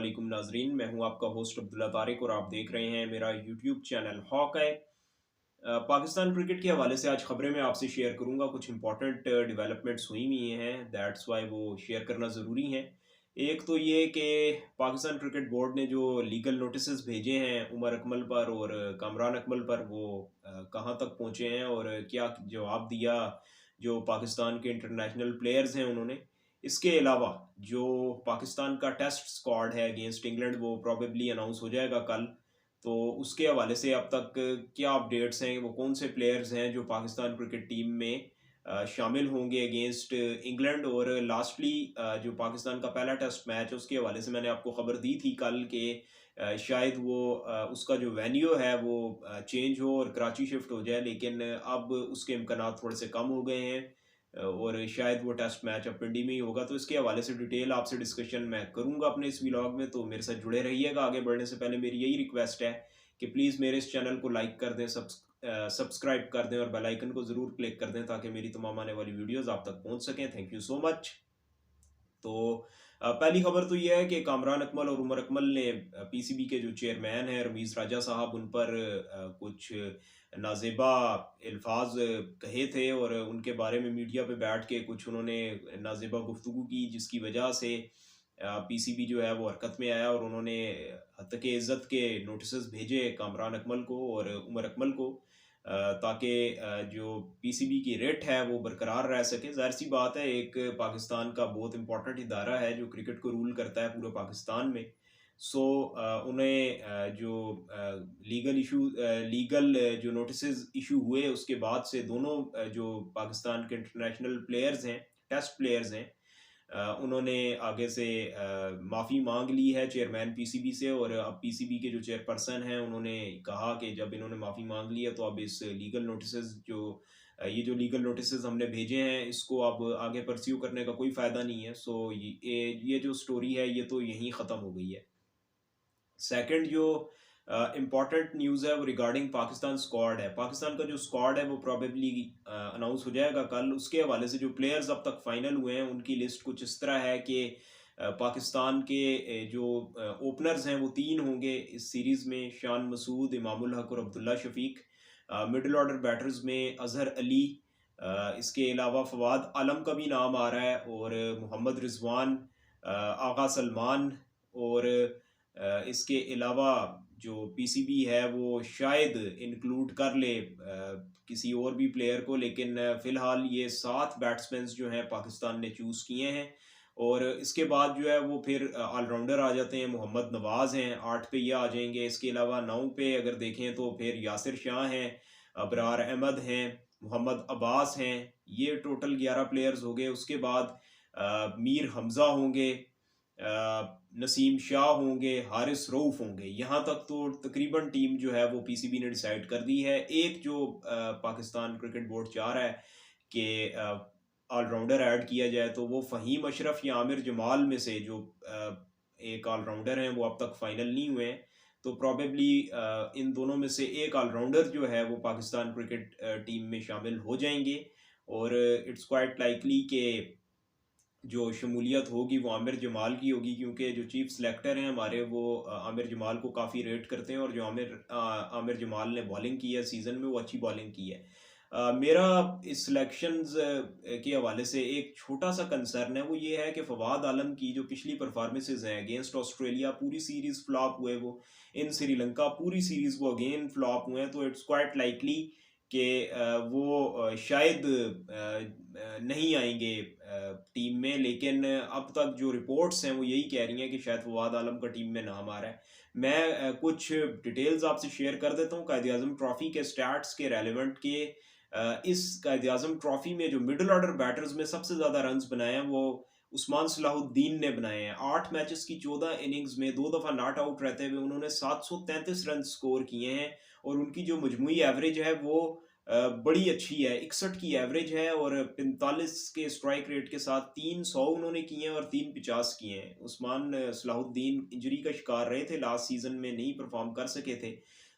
वालेकुम नाजरीन, मैं हूं आपका होस्ट अब्दुल्ला तारिक और आप देख रहे हैं मेरा YouTube channel Hawkeye. Pakistan cricket के हवाले से आज खबरें मैं आपसे शेयर करूंगा। कुछ इंपॉर्टेंट डेवलपमेंट्स हुई हुई हैं, दैट्स वाई वो शेयर करना ज़रूरी है। एक तो ये कि पाकिस्तान क्रिकेट बोर्ड ने जो लीगल नोटिस भेजे हैं उमर अकमल पर और कामरान अकमल पर, वो कहाँ तक पहुंचे हैं और क्या जवाब दिया जो पाकिस्तान के इंटरनेशनल प्लेयर्स हैं उन्होंने। इसके अलावा जो पाकिस्तान का टेस्ट स्क्वाड है अगेंस्ट इंग्लैंड, वो प्रॉबेबली अनाउंस हो जाएगा कल। तो उसके हवाले से अब तक क्या अपडेट्स हैं, वो कौन से प्लेयर्स हैं जो पाकिस्तान क्रिकेट टीम में शामिल होंगे अगेंस्ट इंग्लैंड। और लास्टली जो पाकिस्तान का पहला टेस्ट मैच है उसके हवाले से मैंने आपको खबर दी थी कल के शायद वो उसका जो वेन्यू है वो चेंज हो और कराची शिफ्ट हो जाए, लेकिन अब उसके इम्कान थोड़े से कम हो गए हैं और शायद वो टेस्ट मैच अब पिंडी में ही होगा। तो इसके हवाले से डिटेल आपसे डिस्कशन मैं करूंगा अपने इस व्लॉग में, तो मेरे साथ जुड़े रहिएगा। आगे बढ़ने से पहले मेरी यही रिक्वेस्ट है कि प्लीज़ मेरे इस चैनल को लाइक कर दें, सब्सक्राइब कर दें और बेल आइकन को ज़रूर क्लिक कर दें ताकि मेरी तमाम आने वाली वीडियोस आप तक पहुंच सकें। Thank you so much. तो पहली खबर तो ये है कि कामरान अकमल और उमर अकमल ने पीसीबी के जो चेयरमैन हैं रमीज़ राजा साहब, उन पर कुछ नाजेबा अल्फाज कहे थे और उनके बारे में मीडिया पे बैठ के कुछ उन्होंने नाजेबा गुफ्तगू की, जिसकी वजह से पीसीबी जो है वो हरकत में आया और उन्होंने हत्ते इज़्ज़त के नोटिस भेजे कामरान अकमल को और उमर अकमल को, ताकि जो पीसीबी की रेट है वो बरकरार रह सके। ज़ाहिर सी बात है, एक पाकिस्तान का बहुत इंपॉर्टेंट इदारा है जो क्रिकेट को रूल करता है पूरे पाकिस्तान में। सो उन्हें जो लीगल जो नोटिस इशू हुए उसके बाद से दोनों जो पाकिस्तान के इंटरनेशनल प्लेयर्स हैं, टेस्ट प्लेयर्स हैं, उन्होंने आगे से माफ़ी मांग ली है चेयरमैन पीसीबी से। और अब पीसीबी के जो चेयरपर्सन हैं उन्होंने कहा कि जब इन्होंने माफ़ी मांग ली है तो अब इस लीगल नोटिस जो ये जो लीगल नोटिस हमने भेजे हैं इसको अब आगे परस्यू करने का कोई फ़ायदा नहीं है। सो ये जो स्टोरी है ये तो यहीं ख़त्म हो गई है। सेकंड जो इम्पॉर्टेंट न्यूज़ है वो रिगार्डिंग पाकिस्तान स्क्वाड है। पाकिस्तान का जो स्क्वाड है वो प्रॉबेबली अनाउंस हो जाएगा कल। उसके हवाले से जो प्लेयर्स अब तक फाइनल हुए हैं उनकी लिस्ट कुछ इस तरह है कि पाकिस्तान के जो ओपनर्स हैं वो तीन होंगे इस सीरीज़ में, शान मसूद, इमामुल हक और Abdullah Shafique. Middle order batters में अजहर अली, इसके अलावा फवाद आलम का भी नाम आ रहा है और मोहम्मद रिजवान, आगा सलमान और इसके अलावा जो पीसीबी है वो शायद इंक्लूड कर ले किसी और भी प्लेयर को, लेकिन फ़िलहाल ये 7 बैट्समैन जो हैं पाकिस्तान ने चूज़ किए हैं। और इसके बाद जो है वो फिर ऑलराउंडर आ जाते हैं, मोहम्मद नवाज़ हैं, 8 पे ये आ जाएंगे। इसके अलावा 9 पे अगर देखें तो फिर यासिर शाह हैं, अबरार अहमद हैं, मोहम्मद अब्बास हैं। ये टोटल 11 प्लेयर्स हो गए। उसके बाद मीर हमज़ा होंगे, नसीम शाह होंगे, हारिस रऊफ होंगे। यहाँ तक तो तकरीबन टीम जो है वो पीसीबी ने डिसाइड कर दी है। एक जो पाकिस्तान क्रिकेट बोर्ड चाह रहा है कि ऑलराउंडर ऐड किया जाए, तो वो फ़हीम अशरफ या आमिर जमाल में से जो एक ऑलराउंडर हैं वो अब तक फाइनल नहीं हुए हैं। तो प्रॉबेबली इन दोनों में से एक ऑलराउंडर जो है वो पाकिस्तान क्रिकेट टीम में शामिल हो जाएंगे और इट्स क्वाइट लाइकली कि जो शमूलियत होगी वो आमिर जमाल की होगी, क्योंकि जो चीफ सेलेक्टर हैं हमारे वो आमिर जमाल को काफ़ी रेट करते हैं और जो आमिर जमाल ने बॉलिंग की है सीज़न में वो अच्छी बॉलिंग की है। मेरा इस सिलेक्शंस के हवाले से एक छोटा सा कंसर्न है, वो ये है कि फवाद आलम की जो पिछली परफॉर्मेंसेज हैं अगेंस्ट ऑस्ट्रेलिया, पूरी सीरीज़ फ्लॉप हुए वो, इन श्रीलंका पूरी सीरीज़ वो अगेन फ्लॉप हुए हैं। तो इट्स क्वाइट लाइकली कि वो शायद नहीं आएंगे टीम में। लेकिन अब तक जो रिपोर्ट्स हैं वो यही कह रही हैं कि शायद फवाद आलम का टीम में नाम आ रहा है। मैं कुछ डिटेल्स आपसे शेयर कर देता हूँ कायद आज़म ट्रॉफ़ी के स्टैट्स के रेलिवेंट के। इस कायद आज़म ट्रॉफ़ी में जो मिडल ऑर्डर बैटर्स में सबसे ज़्यादा रन्स बनाए हैं वो उस्मान सलाहुद्दीन ने बनाए हैं। 8 मैचेस की 14 इनिंग्स में 2 दफ़ा नॉट आउट रहते हुए उन्होंने 733 रन स्कोर किए हैं और उनकी जो मजमूई एवरेज है वो बड़ी अच्छी है, 61 की एवरेज है और 45 के स्ट्राइक रेट के साथ 300 उन्होंने किए हैं और 350 किए हैं। उस्मान सलाहुद्दीन इंजरी का शिकार रहे थे, लास्ट सीज़न में नहीं परफॉर्म कर सके थे,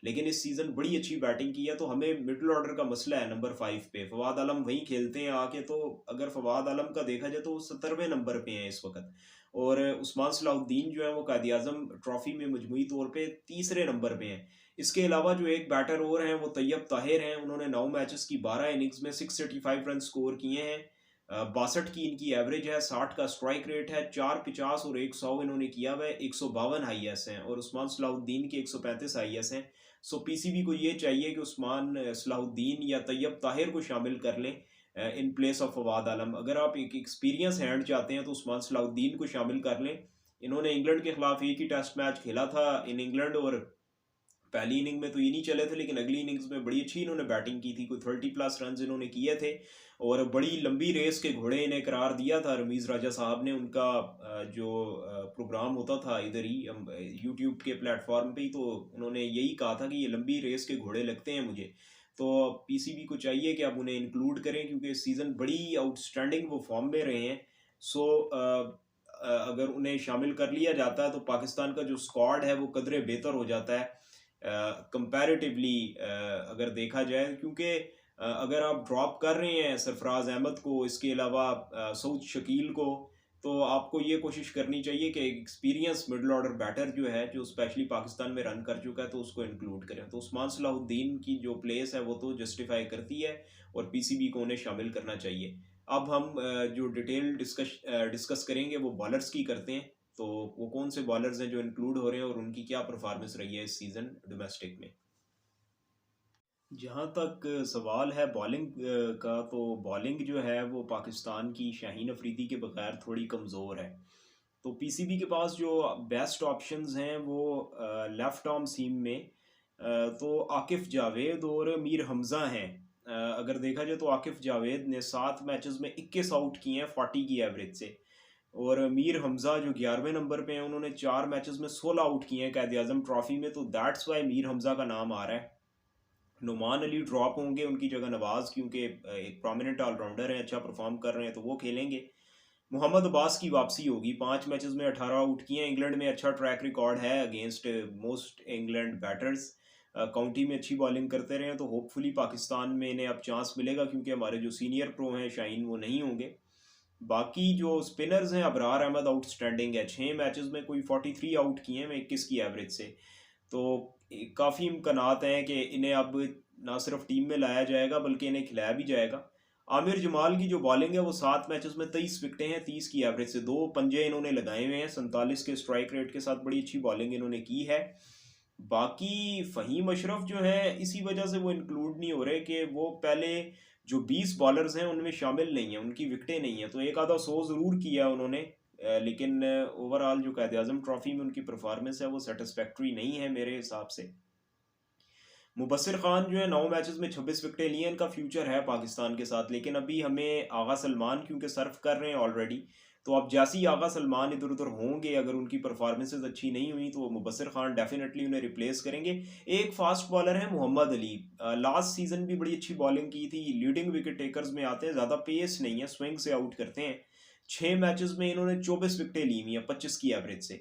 लेकिन इस सीज़न बड़ी अच्छी बैटिंग की है, तो हमें मिडल ऑर्डर का मसला है नंबर 5 पे। फवाद आलम वहीं खेलते हैं आके, तो अगर फवाद आलम का देखा जाए तो वो 17वें नंबर पे हैं इस वक़्त, और उस्मान सलाहुद्दीन जो है वो कायद-ए-आज़म ट्रॉफ़ी में मजमूई तौर पे तीसरे नंबर पे हैं। इसके अलावा जो एक बैटर और हैं वो तैयब ताहिर हैं, उन्होंने 9 मैचेस की 12 इनिंग्स में 685 रन स्कोर किए हैं। 62 की इनकी एवरेज है, 60 का स्ट्राइक रेट है, 450 और 100 इन्होंने किया हुआ है, 152 आईएएस हैं, और उस्मान सलाहुद्दीन के 135 आईएएस हैं। सो पीसीबी को ये चाहिए कि उस्मान सलाहुद्दीन या तैयब ताहिर को शामिल कर लें इन प्लेस ऑफ फवाद आलम। अगर आप एक एक्सपीरियंस हैंड चाहते हैं तो उस्मान सलाहुद्दीन को शामिल कर लें। इन्होंने इंग्लैंड के खिलाफ एक ही टेस्ट मैच खेला था इन इंग्लैंड, और पहली इनिंग में तो ये नहीं चले थे, लेकिन अगली इनिंग्स में बड़ी अच्छी इन्होंने बैटिंग की थी, कोई 30+ रन इन्होंने किए थे, और बड़ी लंबी रेस के घोड़े इन्हें करार दिया था रमीज़ राजा साहब ने। उनका जो प्रोग्राम होता था इधर ही यूट्यूब के प्लेटफॉर्म पे ही, तो उन्होंने यही कहा था कि ये लंबी रेस के घोड़े लगते हैं मुझे। तो पीसीबी को चाहिए कि आप उन्हें इंक्लूड करें, क्योंकि इस सीज़न बड़ी आउटस्टैंडिंग वो फॉर्म में रहे हैं। सो अगर उन्हें शामिल कर लिया जाता है तो पाकिस्तान का जो स्क्वाड है वो कदरे बेहतर हो जाता है कंपैरेटिवली, अगर देखा जाए, क्योंकि अगर आप ड्रॉप कर रहे हैं सरफराज अहमद को, इसके अलावा सऊद शकील को, तो आपको ये कोशिश करनी चाहिए कि एक्सपीरियंस मिडल ऑर्डर बैटर जो है, जो स्पेशली पाकिस्तान में रन कर चुका है, तो उसको इंक्लूड करें। तो उस्मान सलाहुद्दीन की जो प्लेस है वो तो जस्टिफाई करती है, और पीसीबी को उन्हें शामिल करना चाहिए। अब हम जो डिटेल डिस्कस करेंगे वो बॉलर्स की करते हैं। तो वो कौन से बॉलर्स हैं जो इंक्लूड हो रहे हैं और उनकी क्या परफॉर्मेंस रही है इस सीज़न डोमेस्टिक में। जहाँ तक सवाल है बॉलिंग का, तो बॉलिंग जो है वो पाकिस्तान की शाहीन अफरीदी के बगैर थोड़ी कमज़ोर है। तो पीसीबी के पास जो बेस्ट ऑप्शंस हैं वो लेफ्ट आर्म सीम में तो आकिफ जावेद और मीर हमज़ा हैं। अगर देखा जाए तो आकिफ जावेद ने 7 मैचेस में 21 आउट किए हैं 40 की एवरेज से, और मीर हमज़ा जो 11वें नंबर पे हैं उन्होंने 4 मैचेस में 16 आउट किए हैं कायद आज़म ट्रॉफी में, तो दैट्स वाई मीर हमज़ा का नाम आ रहा है। नुमान अली ड्रॉप होंगे, उनकी जगह नवाज, क्योंकि एक प्रोमिनेंट ऑलराउंडर हैं, अच्छा परफॉर्म कर रहे हैं, तो वो खेलेंगे। मोहम्मद अब्बास की वापसी होगी, 5 मैचेस में 18 आउट किए हैं, इंग्लैंड में अच्छा ट्रैक रिकॉर्ड है against most England batters, county में अच्छी बॉलिंग करते रहे हैं, तो होपफुली पाकिस्तान में इन्हें अब चांस मिलेगा, क्योंकि हमारे जो सीनियर प्रो हैं शाहीन वो नहीं होंगे। बाकी जो स्पिनर्स हैं, अबरार अहमद आउटस्टैंडिंग है, 6 मैचेस में कोई 43 आउट किए हैं 21 की एवरेज से, तो काफ़ी इम्कानात हैं कि इन्हें अब ना सिर्फ टीम में लाया जाएगा बल्कि इन्हें खिलाया भी जाएगा। आमिर जमाल की जो बॉलिंग है वो 7 मैचेस में 23 विकेटें हैं 30 की एवरेज से, 2 पंजे इन्होंने लगाए हुए हैं, 47 के स्ट्राइक रेट के साथ बड़ी अच्छी बॉलिंग इन्होंने की है। बाकी फ़हीम अशरफ जो है, इसी वजह से वो इंक्लूड नहीं हो रहे कि वो पहले जो 20 बॉलर्स हैं उनमें शामिल नहीं है, उनकी विकेटें नहीं है, तो एक आधा 100 ज़रूर किया उन्होंने, लेकिन ओवरऑल जो कायद आज़म ट्रॉफी में उनकी परफॉर्मेंस है वो सेटिस्फैक्ट्री नहीं है मेरे हिसाब से। मुबस्सिर खान जो है 9 मैचेस में 26 विकेटें ली हैं, इनका फ्यूचर है पाकिस्तान के साथ, लेकिन अभी हमें आगा सलमान क्योंकि सर्व कर रहे हैं ऑलरेडी, तो अब जैसे ही आगा सलमान इधर उधर होंगे, अगर उनकी परफॉर्मेंसेज अच्छी नहीं हुई तो मुबस्सिर खान डेफिनेटली उन्हें रिप्लेस करेंगे। एक फास्ट बॉलर है मोहम्मद अली, लास्ट सीजन भी बड़ी अच्छी बॉलिंग की थी, लीडिंग विकेट टेकर्स में आते हैं, ज़्यादा पेस नहीं है, स्विंग से आउट करते हैं। 6 मैचेस में इन्होंने 24 विकेटें ली हुई हैं 25 की एवरेज से,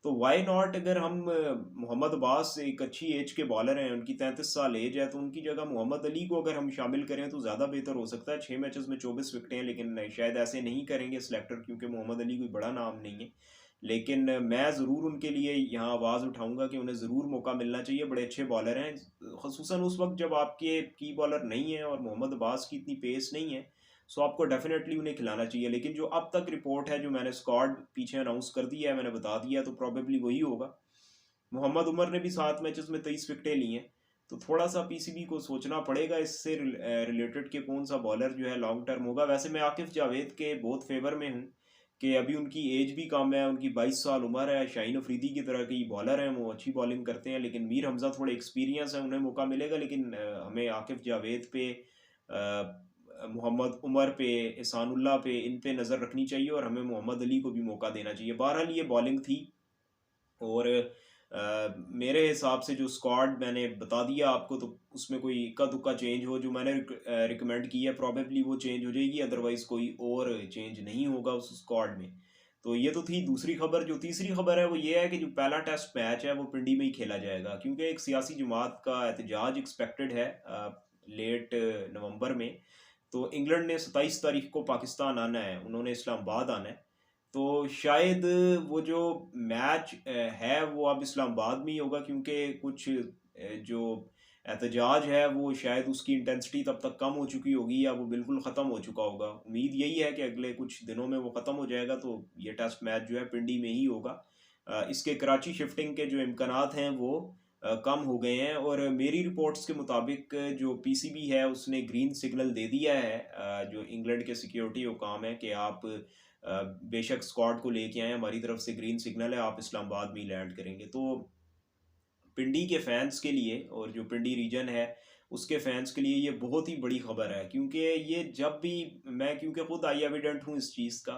तो वाई नॉट, अगर हम मोहम्मद अब्बास एक अच्छी एज के बॉलर हैं, उनकी 33 साल एज है, तो उनकी जगह मोहम्मद अली को अगर हम शामिल करें तो ज़्यादा बेहतर हो सकता है। 6 मैचेस में 24 विकेटें हैं, लेकिन शायद ऐसे नहीं करेंगे सिलेक्टर, क्योंकि मोहम्मद अली कोई बड़ा नाम नहीं है, लेकिन मैं ज़रूर उनके लिए यहाँ आवाज़ उठाऊंगा कि उन्हें ज़रूर मौका मिलना चाहिए, बड़े अच्छे बॉलर हैं, खसूसन उस वक्त जब आपके की बॉलर नहीं है और मोहम्मद अब्बास की इतनी पेस नहीं है, सो आपको डेफिनेटली उन्हें खिलाना चाहिए। लेकिन जो अब तक रिपोर्ट है, जो मैंने स्क्वाड पीछे अनाउंस कर दिया है, मैंने बता दिया, तो प्रॉबेबली वही होगा। मोहम्मद उमर ने भी 7 मैचेस में 23 विकेटें ली हैं, तो थोड़ा सा पीसीबी को सोचना पड़ेगा इससे रिलेटेड कि कौन सा बॉलर जो है लॉन्ग टर्म होगा। वैसे मैं आकिफ जावेद के बहुत फेवर में हूँ कि अभी उनकी एज भी कम है, उनकी 22 साल उम्र है, शाहीन अफरीदी की तरह के बॉलर हैं, वो अच्छी बॉलिंग करते हैं, लेकिन मीर हमज़ा थोड़े एक्सपीरियंस है, उन्हें मौका मिलेगा, लेकिन हमें आकिफ जावेद पे, मोहम्मद उमर पे, एहसानुल्लाह पे, इन पे नज़र रखनी चाहिए, और हमें मोहम्मद अली को भी मौका देना चाहिए। बहरहाल ये बॉलिंग थी, और मेरे हिसाब से जो स्क्वाड मैंने बता दिया आपको, तो उसमें कोई इक्का दुक्का चेंज हो जो मैंने रिकमेंड की है, प्रॉबेबली वो चेंज हो जाएगी, अदरवाइज़ कोई और चेंज नहीं होगा उस स्क्वाड में। तो ये तो थी दूसरी खबर। जो तीसरी खबर है वो ये है कि जो पहला टेस्ट मैच है वो पिंडी में ही खेला जाएगा, क्योंकि एक सियासी जमात का एहतजाज एक्सपेक्टेड है लेट नवंबर में। तो इंग्लैंड ने 27 तारीख को पाकिस्तान आना है, उन्होंने इस्लामाबाद आना है। तो शायद वो जो मैच है वो अब इस्लामाबाद में ही होगा, क्योंकि कुछ जो एहतजाज है वो शायद उसकी इंटेंसिटी तब तक कम हो चुकी होगी या वो बिल्कुल ख़त्म हो चुका होगा। उम्मीद यही है कि अगले कुछ दिनों में वो ख़त्म हो जाएगा, तो ये टेस्ट मैच जो है पिंडी में ही होगा। इसके कराची शिफ्टिंग के जो इम्कानात हैं वो कम हो गए हैं, और मेरी रिपोर्ट्स के मुताबिक जो पीसीबी है उसने ग्रीन सिग्नल दे दिया है जो इंग्लैंड के सिक्योरिटी हुकाम है कि आप बेशक स्क्वाड को लेके आए, हमारी तरफ से ग्रीन सिग्नल है, आप इस्लामाबाद में ही लैंड करेंगे। तो पिंडी के फैंस के लिए और जो पिंडी रीजन है उसके फैंस के लिए ये बहुत ही बड़ी खबर है, क्योंकि ये जब भी मैं, क्योंकि खुद आई एविडेंट हूँ इस चीज़ का,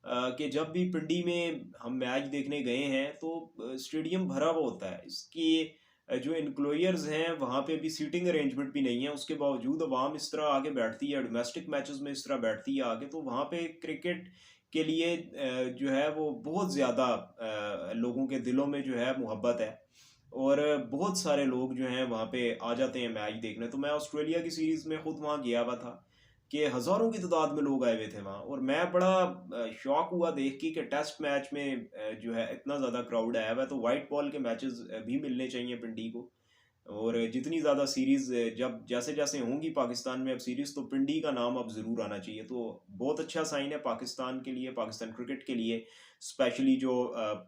कि जब भी पिंडी में हम मैच देखने गए हैं तो स्टेडियम भरा हुआ होता है। इसकी जो इनक्लोयर्स हैं वहाँ पे भी सीटिंग अरेंजमेंट भी नहीं है, उसके बावजूद अवाम इस तरह आके बैठती है, डोमेस्टिक मैचेस में इस तरह बैठती है आगे। तो वहाँ पे क्रिकेट के लिए जो है वो बहुत ज़्यादा लोगों के दिलों में जो है मुहब्बत है, और बहुत सारे लोग जो हैं वहाँ पे आ जाते हैं मैच देखने। तो मैं ऑस्ट्रेलिया की सीरीज़ में खुद वहाँ गया हुआ था कि हज़ारों की तादाद में लोग आए हुए थे वहाँ, और मैं बड़ा शौक हुआ देख के कि टेस्ट मैच में जो है इतना ज़्यादा क्राउड आया हुआ है। तो वाइट बॉल के मैचेस भी मिलने चाहिए पिंडी को, और जितनी ज़्यादा सीरीज़ जब जैसे जैसे होंगी पाकिस्तान में अब सीरीज़, तो पिंडी का नाम अब ज़रूर आना चाहिए। तो बहुत अच्छा साइन है पाकिस्तान के लिए, पाकिस्तान क्रिकेट के लिए, स्पेशली जो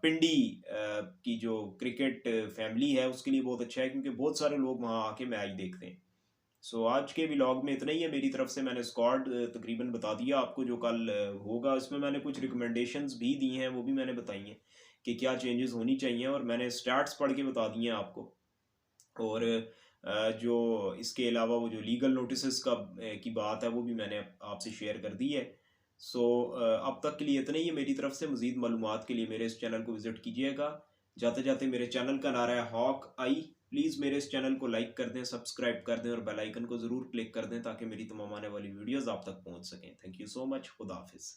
पिंडी की जो क्रिकेट फैमिली है उसके लिए बहुत अच्छा है, क्योंकि बहुत सारे लोग वहाँ आके मैच देखते हैं। सो आज के व्लॉग में इतना ही है मेरी तरफ से। मैंने स्क्वाड तकरीबन बता दिया आपको जो कल होगा। इसमें मैंने कुछ रिकमेंडेशंस भी दी हैं, वो भी मैंने बताई हैं कि क्या चेंजेस होनी चाहिए, और मैंने स्टैट्स पढ़ के बता दिए हैं आपको। और जो इसके अलावा वो जो लीगल नोटिस का की बात है वो भी मैंने आपसे शेयर कर दी है। सो अब तक के लिए इतना ही है मेरी तरफ से। मज़ीद मालूमात के लिए मेरे इस चैनल को विज़िट कीजिएगा। जाते जाते मेरे चैनल का नारा है हॉक आई। प्लीज़ मेरे इस चैनल को लाइक कर दें, सब्सक्राइब कर दें, और बेल आइकन को ज़रूर क्लिक कर दें ताकि मेरी तमाम आने वाली वीडियोज़ आप तक पहुँच सकें। Thank you so much. खुदा हाफिज़।